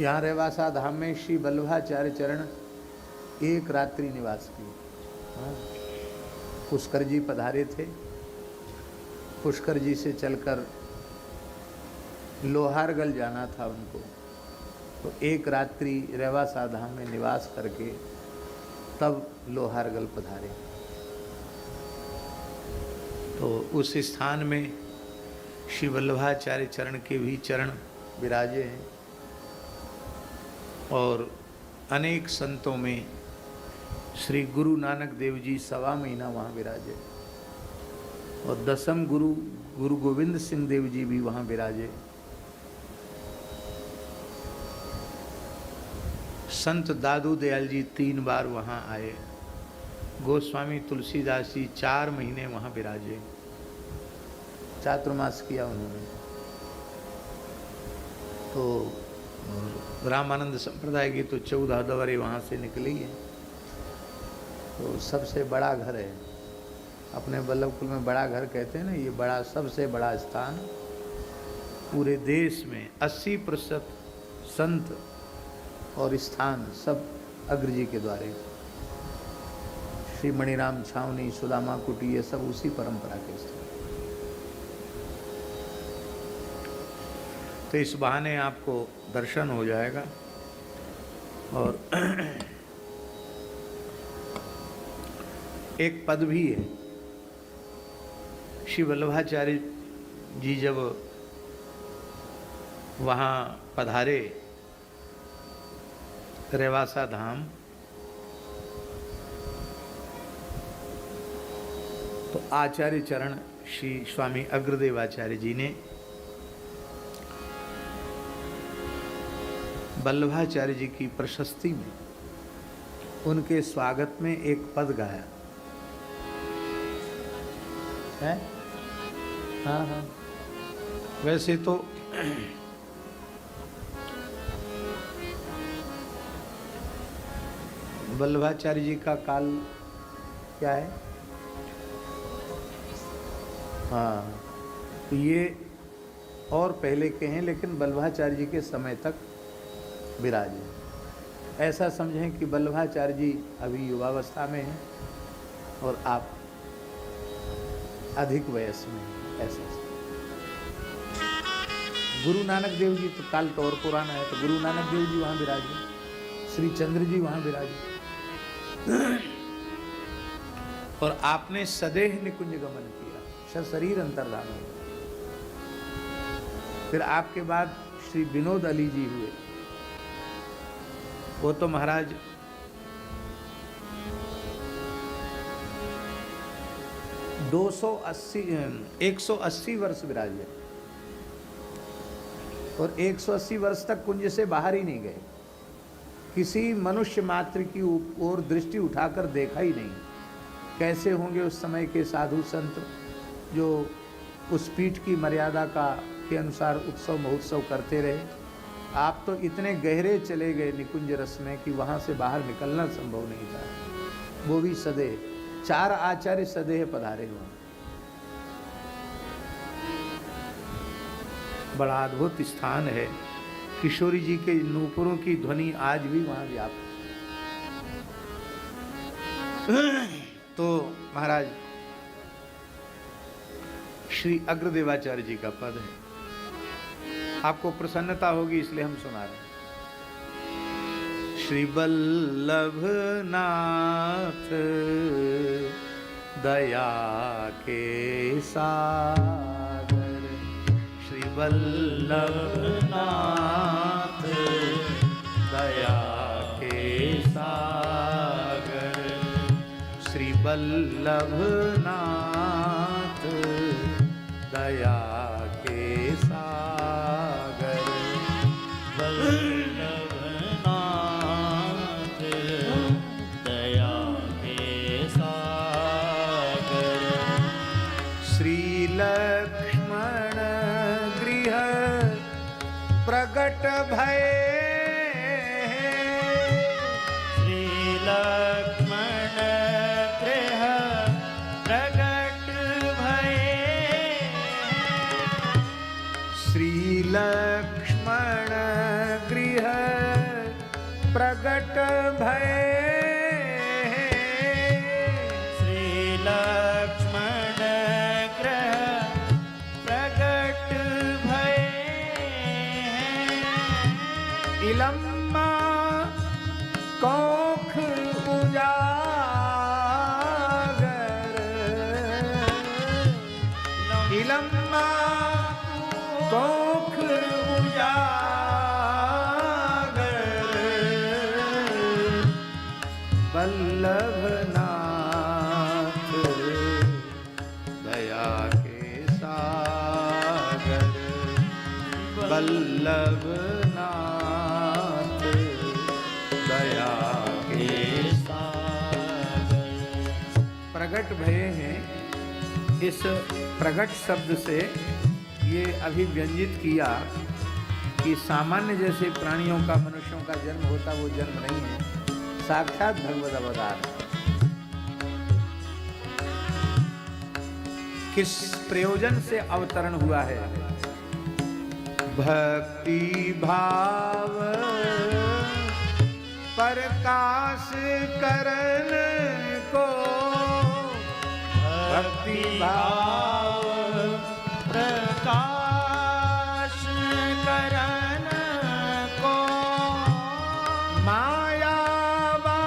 यहाँ रेवासा धाम में श्री वल्लभाचार्य चरण एक रात्रि निवास किए। पुष्कर जी पधारे थे। पुष्कर जी से चलकर लोहारगल जाना था उनको, तो एक रात्रि रेवासा धाम में निवास करके तब लोहारगल पधारे। तो उस स्थान में श्री वल्लभाचार्य चरण के भी चरण विराजे हैं और अनेक संतों में श्री गुरु नानक देव जी 1.25 महीना वहाँ विराजे और 10म गुरु गुरु गोविंद सिंह देव जी भी वहाँ विराजे। संत दादू दयाल जी 3 बार वहाँ आए। गोस्वामी तुलसीदास जी 4 महीने वहाँ विराजे, चातुर्मास किया उन्होंने। तो रामानंद संप्रदाय की तो 14 दवरे वहाँ से निकली है। तो सबसे बड़ा घर है, अपने वल्लभकुल में बड़ा घर कहते हैं ना, ये बड़ा सबसे बड़ा स्थान पूरे देश में। 80% संत और स्थान सब अग्र जी के द्वारे। श्री मणिराम छावनी, सुदामा कुटी, ये सब उसी परंपरा के स्थान। तो इस बहाने आपको दर्शन हो जाएगा। और एक पद भी है। श्री वल्लभाचार्य जी जब वहाँ पधारे रेवासा धाम, तो आचार्य चरण श्री स्वामी अग्रदेवाचार्य जी ने वल्लभाचार्य जी की प्रशस्ति में उनके स्वागत में एक पद गाया है। हाँ हाँ, वैसे तो वल्लभाचार्य जी का काल क्या है? हाँ, तो ये और पहले के हैं, लेकिन वल्लभाचार्य जी के समय तक विराजे। ऐसा समझें कि वल्लभाचार्य जी अभी युवावस्था में हैं और आप अधिक वयस में हैं, ऐसा। गुरु नानक देव जी तो काल तो और पुराना है, तो गुरु नानक देव जी वहाँ विराजे, श्री चंद्र जी वहाँ विराजे। और आपने सदेह निकुंज गमन किया, शरीर अंतर्धान हो। फिर आपके बाद श्री विनोद अली जी हुए। वो तो महाराज 180 वर्ष विराजे और 180 वर्ष तक कुंज से बाहर ही नहीं गए। किसी मनुष्य मात्र की ओर दृष्टि उठाकर देखा ही नहीं। कैसे होंगे उस समय के साधु संत जो उस पीठ की मर्यादा के अनुसार उत्सव महोत्सव करते रहे। आप तो इतने गहरे चले गए निकुंज रस में कि वहाँ से बाहर निकलना संभव नहीं था। वो भी सदेह, 4 आचार्य सदेह पधारे हुए। बड़ा अद्भुत स्थान है। किशोरी जी के नूपुरों की ध्वनि आज भी वहाँ व्याप्त। तो महाराज श्री अग्रदेवाचार्य जी का पद है। आपको प्रसन्नता होगी इसलिए हम सुना रहे हैं। श्री वल्लभ नाथ दया के सागर, श्री वल्लभ नाथ दया के सागर, श्री वल्लभ नाथ दया के सागर, वल्लभ नाथ दया के सागर, श्री लक्ष्मण गृह प्रगट भय, श्री लक्ष्मण गृह प्रगट भय, श्री लक्ष्मण गृह प्रगट भय श्री लक्ष्मण ग्रह प्रगट भय इलम्मा कौख उजागर इलम्मा कौख उजागर वल्लभनाथ दया के सागर वल्लभनाथ दया के सागर। प्रगट भय हैं। इस प्रगट शब्द से ये अभिव्यंजित किया कि सामान्य जैसे प्राणियों का मनुष्यों का जन्म होता वो जन्म नहीं है, साक्षात भगवद अवतार। किस प्रयोजन से अवतरण हुआ है? भक्ति भाव प्रकाश करन को भक्ति भाव प्रकाश करन को मायावाद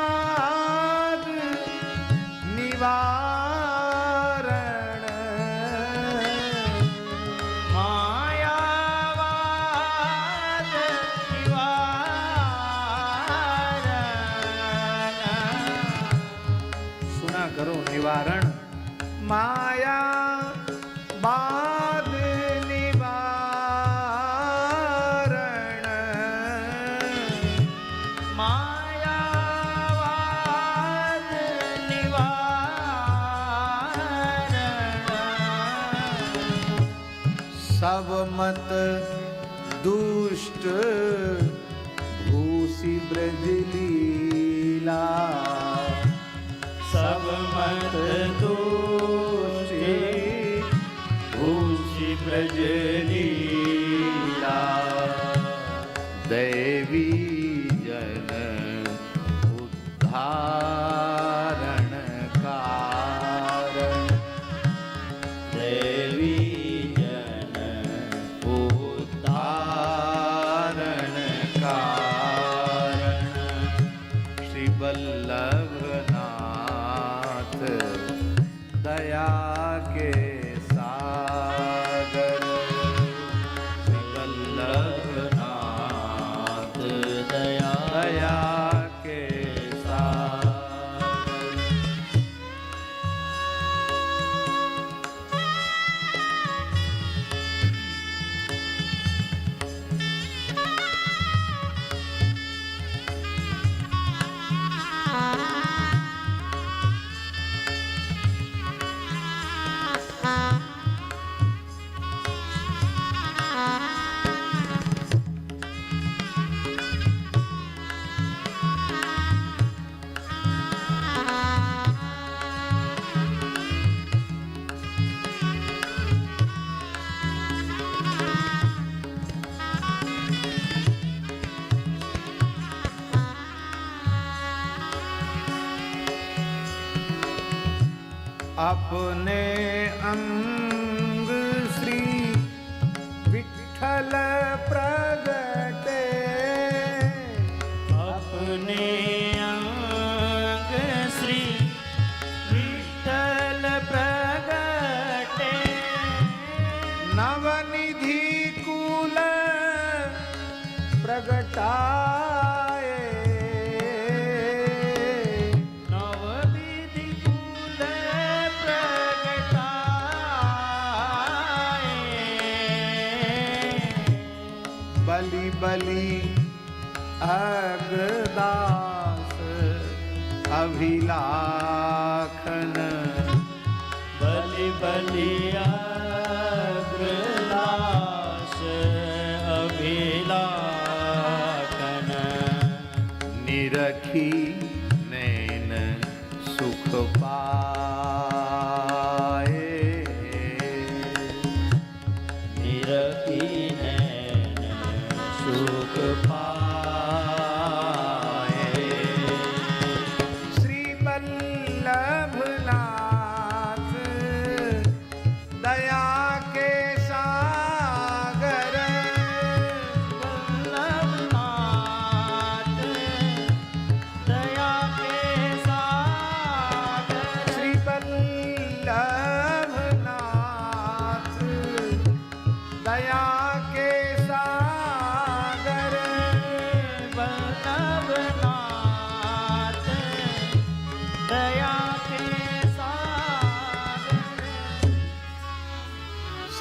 निवारण मायावाद निवारण। सुना करो निवारण माया बाद निवारण मायावाद निवारण। सब मत दुष्ट भूसी ब्रज लीला सब मत दोषी भूषि ब्रज लीला। दैवी जन उद्धारण कारण देवी जन उद्धारण कारण श्री वल्लभनाथ दया के सागर श्री वल्लभनाथ दया दया के सागर। अपने अंग श्री विठ्ठल प्रगटे अपने अंग श्री विठ्ठल प्रगटे नवनिधि कुल प्रगटाए नवविधि कुल प्रगटाए बलि बलि अगदास अभिलाखन बलि बलि अग्रदास अभिलाखन निरखी नैन सुख पाए निरखी नैन सुख पाए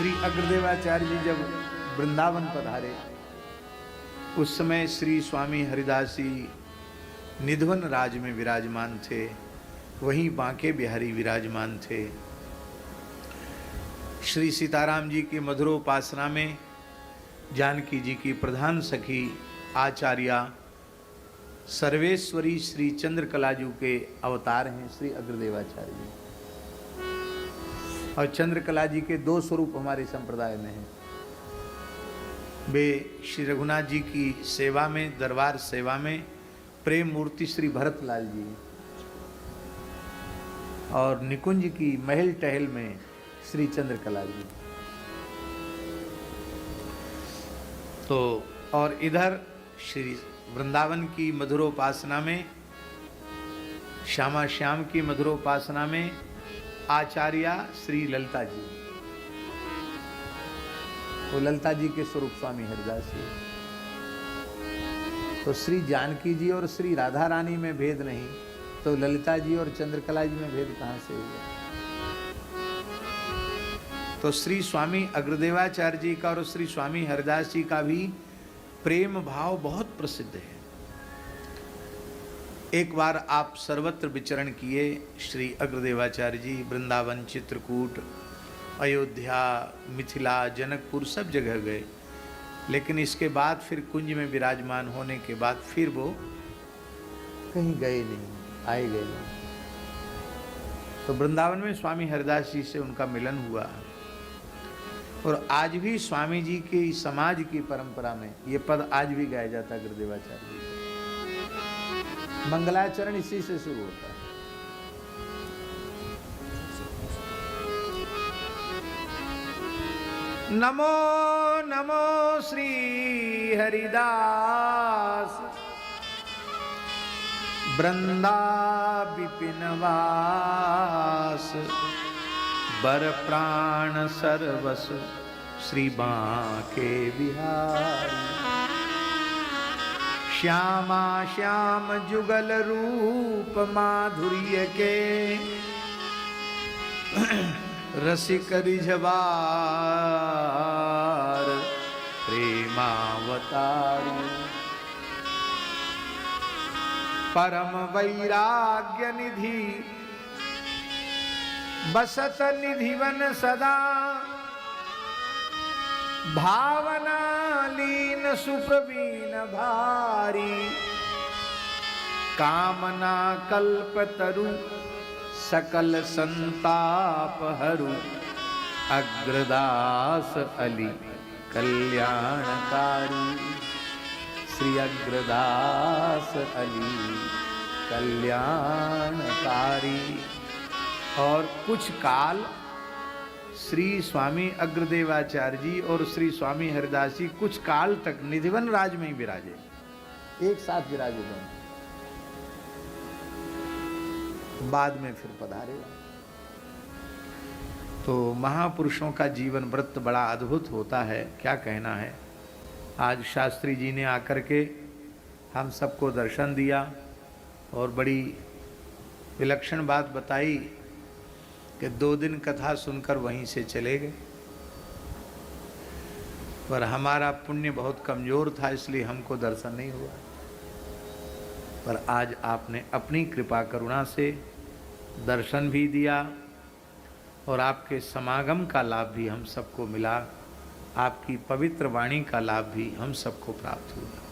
श्री अग्रदेवाचार्य जी जब वृंदावन पधारे उस समय श्री स्वामी हरिदास जी निधवन राज में विराजमान थे, वहीं बांके बिहारी विराजमान थे। श्री सीताराम जी की मधुरोपासना में जानकी जी की प्रधान सखी आचार्या सर्वेश्वरी श्री चंद्रकलाजू के अवतार हैं श्री अग्रदेवाचार्य जी। और चंद्रकला जी के दो स्वरूप हमारे संप्रदाय में हैं। वे श्री रघुनाथ जी की सेवा में, दरबार सेवा में प्रेम मूर्ति श्री भरतलाल जी और निकुंज की महल टहल में श्री चंद्रकला जी। तो और इधर श्री वृंदावन की मधुरोपासना में, श्यामा श्याम की मधुरोपासना में आचार्या श्री ललिता जी। तो ललिता जी के स्वरूप स्वामी हरिदास जी। तो श्री जानकी जी और श्री राधा रानी में भेद नहीं, तो ललिता जी और चंद्रकला जी में भेद कहां से हुआ? तो श्री स्वामी अग्रदेवाचार्य जी का और श्री स्वामी हरिदास जी का भी प्रेम भाव बहुत प्रसिद्ध है। एक बार आप सर्वत्र विचरण किए श्री अग्रदेवाचार्य जी, वृंदावन, चित्रकूट, अयोध्या, मिथिला, जनकपुर सब जगह गए, लेकिन इसके बाद फिर कुंज में विराजमान होने के बाद फिर वो कहीं गए नहीं, आए गए नहीं। तो वृंदावन में स्वामी हरिदास जी से उनका मिलन हुआ और आज भी स्वामी जी की समाज की परंपरा में ये पद आज भी गाया जाता है अग्रदेवाचार्य जी। मंगलाचरण इसी से शुरू होता है। नमो नमो श्री हरिदास वृंदा विपिनवास बर प्राण सर्वस श्री बांके बिहारी। श्यामा श्याम जुगल रूप माधुर्य के रसिक रिझवार प्रेमावतारी। परम वैराग्य निधि बसत निधिवन सदा भावना लीन सुप्रवीण भारी। कामना कल्प तरु सकल संताप हरु अग्रदास अली कल्याणकारी। श्री अग्रदास अली कल्याणकारी। और कुछ काल श्री स्वामी अग्रदेवाचार्य जी और श्री स्वामी हरिदास जी कुछ काल तक निधिवन राज में ही विराजे, एक साथ विराजे दोनों। बाद में फिर पधारे। तो महापुरुषों का जीवन व्रत बड़ा अद्भुत होता है, क्या कहना है। आज शास्त्री जी ने आकर के हम सबको दर्शन दिया और बड़ी विलक्षण बात बताई कि 2 दिन कथा सुनकर वहीं से चले गए। पर हमारा पुण्य बहुत कमज़ोर था, इसलिए हमको दर्शन नहीं हुआ। पर आज आपने अपनी कृपा करुणा से दर्शन भी दिया और आपके समागम का लाभ भी हम सबको मिला। आपकी पवित्र वाणी का लाभ भी हम सबको प्राप्त हुआ।